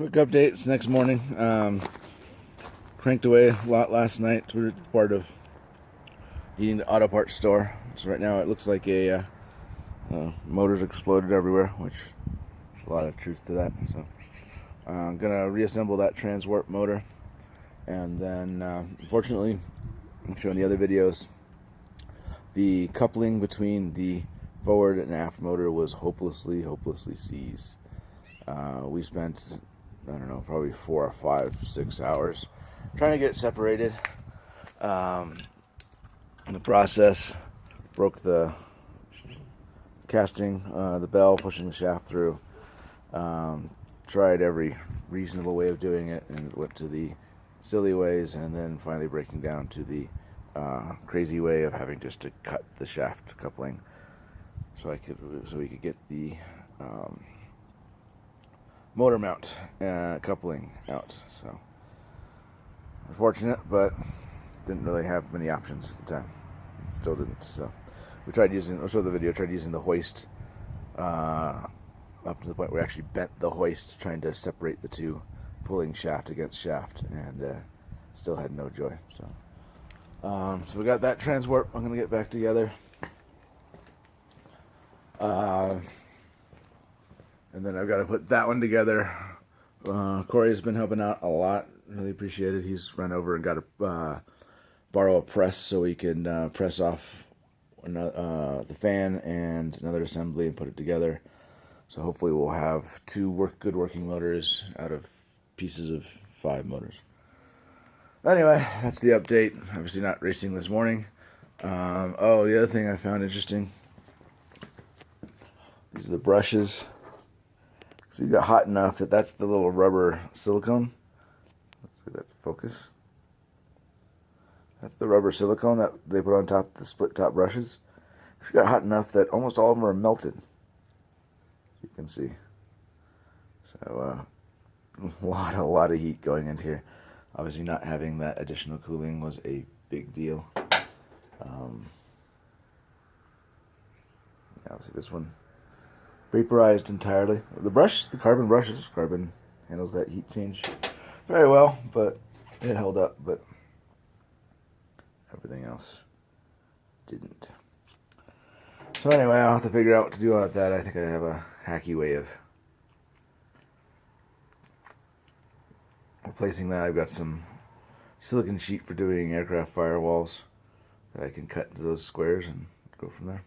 quick updates next morning. Cranked away a lot last night. We were part of eating the auto parts store. So right now it looks like a motors exploded everywhere, which there's a lot of truth to that. So I'm gonna reassemble that transwarp motor, and then unfortunately, I'm showing the other videos. The coupling between the forward and aft motor was hopelessly seized. We spent, I don't know, probably 4 or 5, 6 hours trying to get it separated. In the process, broke the casting, the bell, pushing the shaft through. Tried every reasonable way of doing it, and went to the silly ways, and then finally breaking down to the crazy way of having just to cut the shaft coupling so we could get the motor mount coupling out. So unfortunate, but didn't really have many options at the time. Still didn't. So we tried using, I'll show the video, tried using the hoist up to the point where we actually bent the hoist, trying to separate the two, pulling shaft against shaft, and still had no joy. So we got that transwarp. I'm gonna get back together, and then I've got to put that one together. Corey's been helping out a lot. Really appreciate it. He's run over and got to borrow a press so he can press off the fan and another assembly and put it together. So hopefully we'll have two good working motors out of pieces of 5 motors. Anyway, that's the update. Obviously not racing this morning. Oh, the other thing I found interesting. These are the brushes. So you got hot enough that's the little rubber silicone. Let's get that to focus. That's the rubber silicone that they put on top of the split top brushes. It got hot enough that almost all of them are melted. You can see. So a lot of heat going into here. Obviously not having that additional cooling was a big deal. Obviously this one vaporized entirely. The carbon handles that heat change very well, but it held up, but everything else didn't. So anyway, I'll have to figure out what to do about that. I think I have a hacky way of replacing that. I've got some silicon sheet for doing aircraft firewalls that I can cut into those squares and go from there.